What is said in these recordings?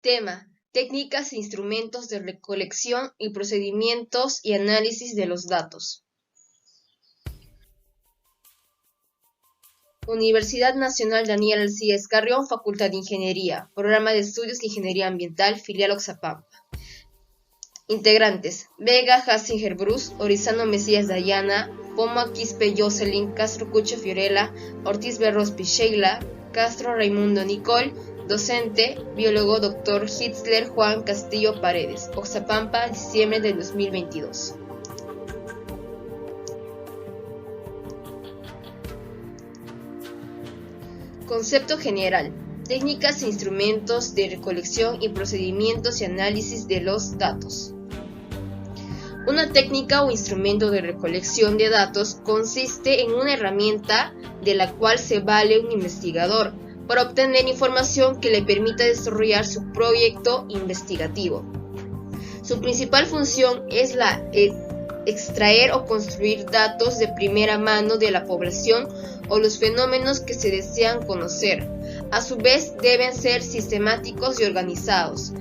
Tema: técnicas e instrumentos de recolección y procedimientos y análisis de los datos. Universidad Nacional Daniel Alcides Carrión, Facultad de Ingeniería, Programa de Estudios de Ingeniería Ambiental, Filial Oxapampa. Integrantes: Vega Hassinger Bruce, Orizano Mesías Dayana, Poma Quispe Jocelyn, Castro Cucho Fiorella, Ortiz Berrospi Sheila, Castro Raimundo Nicole. Docente: biólogo Dr. Hitzler Juan Castillo Paredes, Oxapampa, diciembre de 2022. Concepto general: técnicas e instrumentos de recolección y procedimientos y análisis de los datos. Una técnica o instrumento de recolección de datos consiste en una herramienta de la cual se vale un investigador para obtener información que le permita desarrollar su proyecto investigativo. Su principal función es la extraer o construir datos de primera mano de la población o los fenómenos que se desean conocer. A su vez, deben ser sistemáticos y organizados,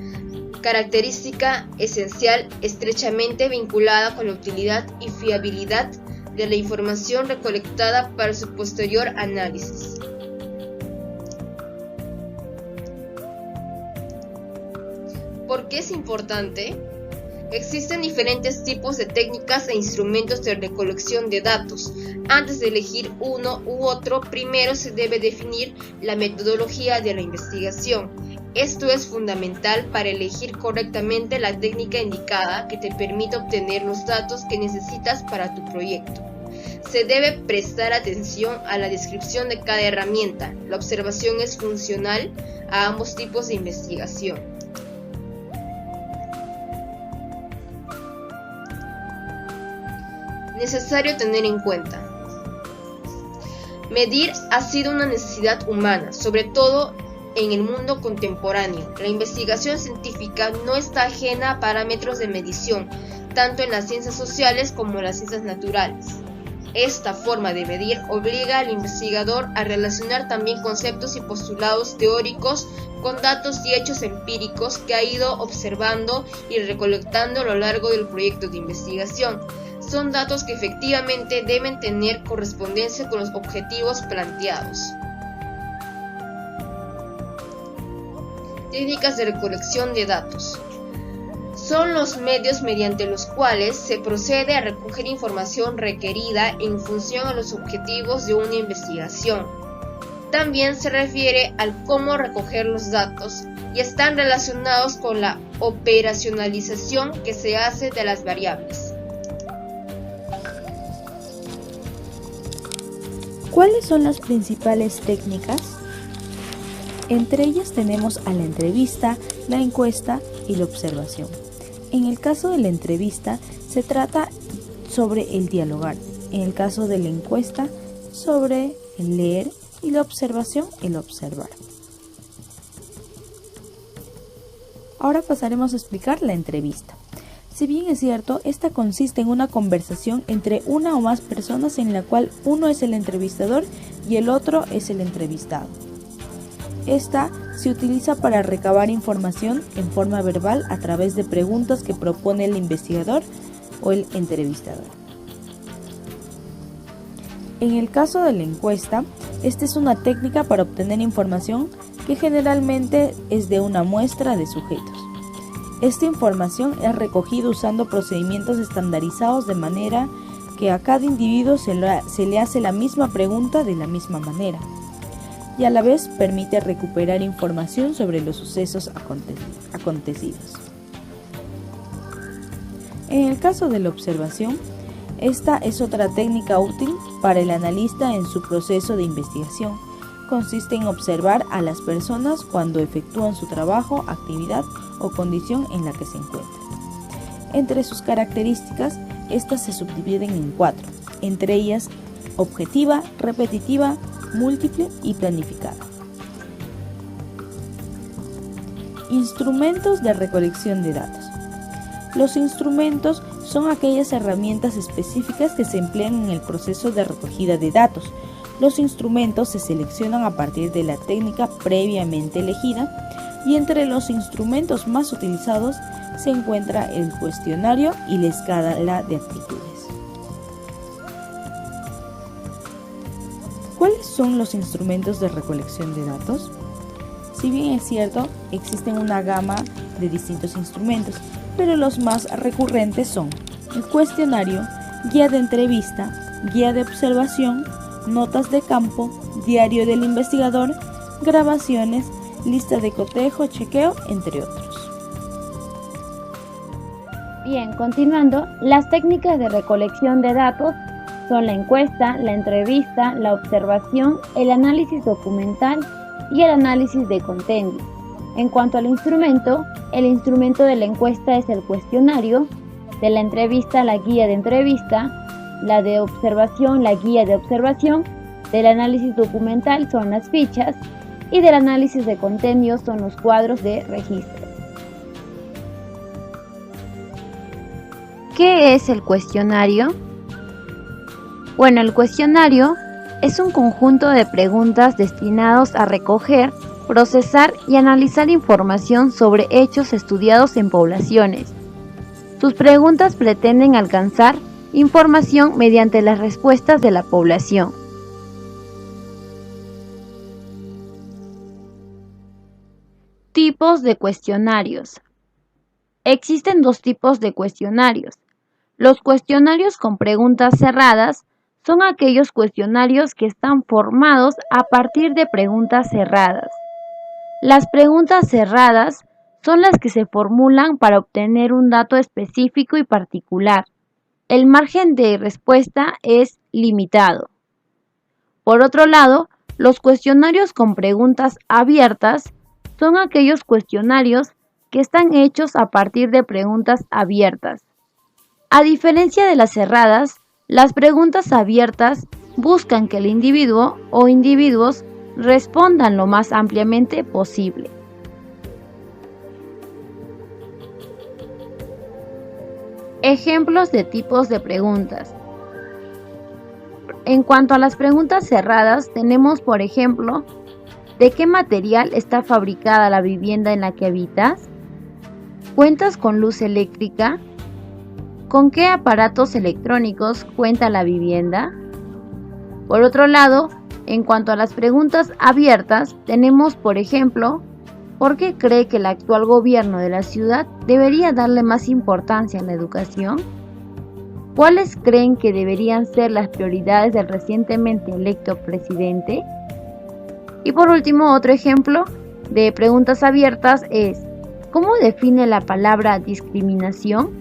característica esencial estrechamente vinculada con la utilidad y fiabilidad de la información recolectada para su posterior análisis. ¿Por qué es importante? Existen diferentes tipos de técnicas e instrumentos de recolección de datos. Antes de elegir uno u otro, primero se debe definir la metodología de la investigación. Esto es fundamental para elegir correctamente la técnica indicada que te permita obtener los datos que necesitas para tu proyecto. Se debe prestar atención a la descripción de cada herramienta. La observación es funcional a ambos tipos de investigación. Necesario tener en cuenta: medir ha sido una necesidad humana, sobre todo en el mundo contemporáneo. La investigación científica no está ajena a parámetros de medición, tanto en las ciencias sociales como en las ciencias naturales. Esta forma de medir obliga al investigador a relacionar también conceptos y postulados teóricos con datos y hechos empíricos que ha ido observando y recolectando a lo largo del proyecto de investigación. Son datos que efectivamente deben tener correspondencia con los objetivos planteados. Técnicas de recolección de datos. Son los medios mediante los cuales se procede a recoger información requerida en función a los objetivos de una investigación. También se refiere al cómo recoger los datos y están relacionados con la operacionalización que se hace de las variables. ¿Cuáles son las principales técnicas? Entre ellas tenemos a la entrevista, la encuesta y la observación. En el caso de la entrevista se trata sobre el dialogar, en el caso de la encuesta sobre el leer y la observación el observar. Ahora pasaremos a explicar la entrevista. Si bien es cierto, esta consiste en una conversación entre una o más personas en la cual uno es el entrevistador y el otro es el entrevistado. Esta se utiliza para recabar información en forma verbal a través de preguntas que propone el investigador o el entrevistador. En el caso de la encuesta, esta es una técnica para obtener información que generalmente es de una muestra de sujetos. Esta información es recogida usando procedimientos estandarizados de manera que a cada individuo se le hace la misma pregunta de la misma manera y a la vez permite recuperar información sobre los sucesos acontecidos. En el caso de la observación, esta es otra técnica útil para el analista en su proceso de investigación. Consiste en observar a las personas cuando efectúan su trabajo, actividad o condición en la que se encuentran. Entre sus características, estas se subdividen en 4, entre ellas objetiva, repetitiva, múltiple y planificada. Instrumentos de recolección de datos. Los instrumentos son aquellas herramientas específicas que se emplean en el proceso de recogida de datos. Los instrumentos se seleccionan a partir de la técnica previamente elegida y entre los instrumentos más utilizados se encuentra el cuestionario y la escala de aptitudes. ¿Cuáles son los instrumentos de recolección de datos? Si bien es cierto, existen una gama de distintos instrumentos, pero los más recurrentes son el cuestionario, guía de entrevista, guía de observación, notas de campo, diario del investigador, grabaciones, lista de cotejo, chequeo, entre otros. Bien, continuando, las técnicas de recolección de datos son la encuesta, la entrevista, la observación, el análisis documental y el análisis de contenido. En cuanto al instrumento, el instrumento de la encuesta es el cuestionario, de la entrevista la guía de entrevista, la de observación la guía de observación, del análisis documental son las fichas y del análisis de contenido son los cuadros de registro. ¿Qué es el cuestionario? Bueno, el cuestionario es un conjunto de preguntas destinados a recoger, procesar y analizar información sobre hechos estudiados en poblaciones. Sus preguntas pretenden alcanzar información mediante las respuestas de la población. Tipos de cuestionarios. Existen dos tipos de cuestionarios. Los cuestionarios con preguntas cerradas son aquellos cuestionarios que están formados a partir de preguntas cerradas. Las preguntas cerradas son las que se formulan para obtener un dato específico y particular. El margen de respuesta es limitado. Por otro lado, los cuestionarios con preguntas abiertas son aquellos cuestionarios que están hechos a partir de preguntas abiertas. A diferencia de las cerradas, las preguntas abiertas buscan que el individuo o individuos respondan lo más ampliamente posible. Ejemplos de tipos de preguntas. En cuanto a las preguntas cerradas, tenemos, por ejemplo, ¿de qué material está fabricada la vivienda en la que habitas? ¿Cuentas con luz eléctrica? ¿Con qué aparatos electrónicos cuenta la vivienda? Por otro lado, en cuanto a las preguntas abiertas, tenemos, por ejemplo, ¿por qué cree que el actual gobierno de la ciudad debería darle más importancia a la educación? ¿Cuáles creen que deberían ser las prioridades del recientemente electo presidente? Y por último, otro ejemplo de preguntas abiertas es, ¿cómo define la palabra discriminación?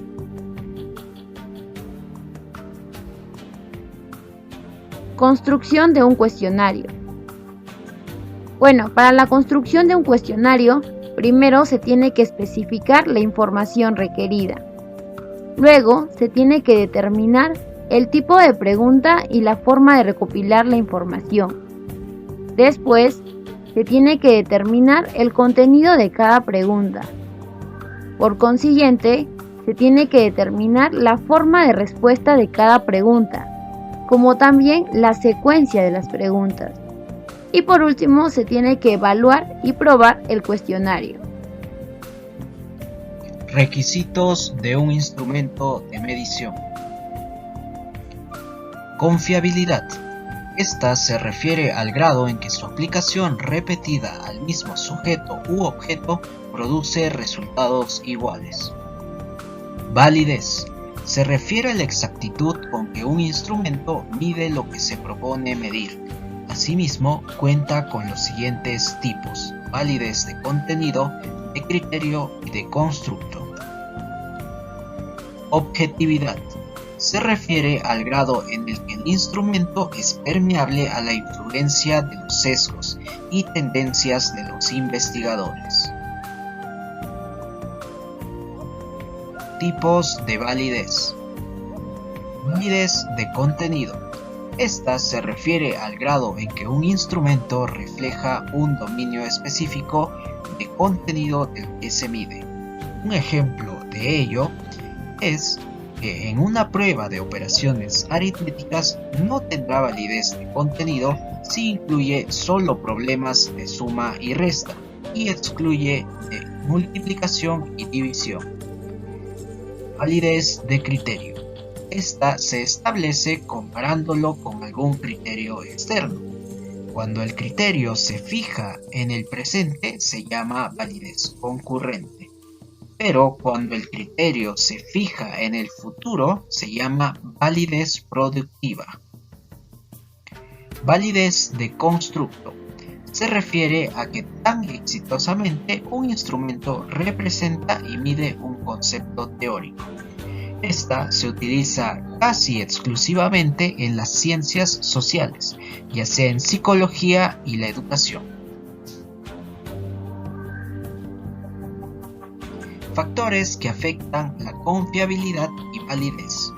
Construcción de un cuestionario. Bueno, para la construcción de un cuestionario, primero se tiene que especificar la información requerida. Luego, se tiene que determinar el tipo de pregunta y la forma de recopilar la información. Después, se tiene que determinar el contenido de cada pregunta. Por consiguiente, se tiene que determinar la forma de respuesta de cada pregunta, como también la secuencia de las preguntas. Y por último, se tiene que evaluar y probar el cuestionario. Requisitos de un instrumento de medición. Confiabilidad. Esta se refiere al grado en que su aplicación repetida al mismo sujeto u objeto produce resultados iguales. Validez. Se refiere a la exactitud con que un instrumento mide lo que se propone medir. Asimismo, cuenta con los siguientes tipos: validez de contenido, de criterio y de constructo. Objetividad. Se refiere al grado en el que el instrumento es permeable a la influencia de los sesgos y tendencias de los investigadores. Tipos de validez. Validez de contenido. Esta se refiere al grado en que un instrumento refleja un dominio específico de contenido del que se mide. Un ejemplo de ello es que en una prueba de operaciones aritméticas no tendrá validez de contenido si incluye solo problemas de suma y resta, y excluye de multiplicación y división. Validez de criterio. Esta se establece comparándolo con algún criterio externo. Cuando el criterio se fija en el presente se llama validez concurrente, pero cuando el criterio se fija en el futuro se llama validez productiva. Validez de constructo. Se refiere a que tan exitosamente un instrumento representa y mide un concepto teórico. Esta se utiliza casi exclusivamente en las ciencias sociales, ya sea en psicología y la educación. Factores que afectan la confiabilidad y validez.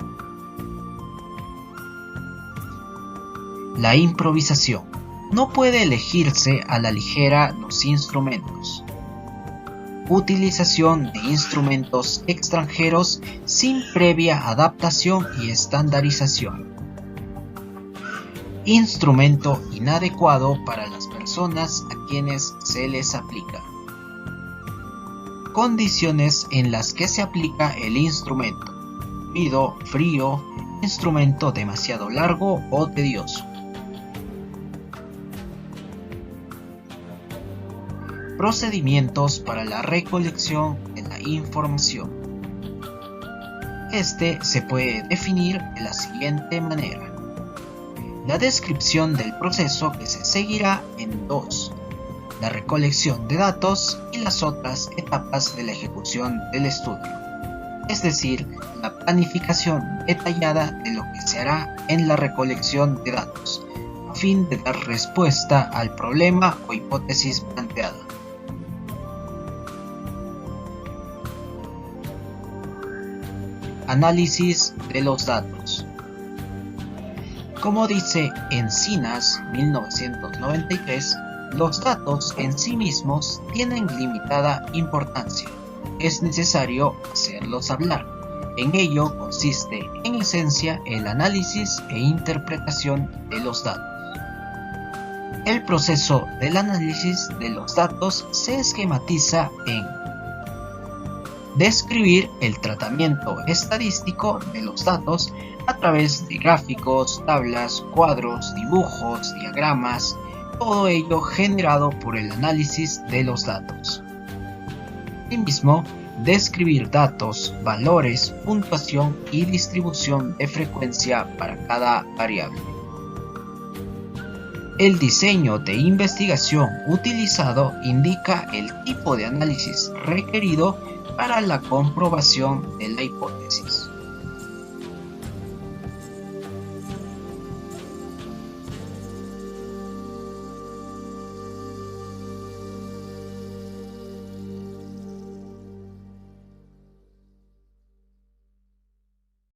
La improvisación. No puede elegirse a la ligera los instrumentos. Utilización de instrumentos extranjeros sin previa adaptación y estandarización. Instrumento inadecuado para las personas a quienes se les aplica. Condiciones en las que se aplica el instrumento: ruido, frío, instrumento demasiado largo o tedioso. Procedimientos para la recolección de la información. Este se puede definir de la siguiente manera. La descripción del proceso que se seguirá en 2. La recolección de datos y las otras etapas de la ejecución del estudio. Es decir, la planificación detallada de lo que se hará en la recolección de datos, a fin de dar respuesta al problema o hipótesis planteada. Análisis de los datos. Como dice Encinas, 1993, los datos en sí mismos tienen limitada importancia. Es necesario hacerlos hablar. En ello consiste, en esencia, el análisis e interpretación de los datos. El proceso del análisis de los datos se esquematiza en describir el tratamiento estadístico de los datos a través de gráficos, tablas, cuadros, dibujos, diagramas, todo ello generado por el análisis de los datos. Asimismo, describir datos, valores, puntuación y distribución de frecuencia para cada variable. El diseño de investigación utilizado indica el tipo de análisis requerido para la comprobación de la hipótesis.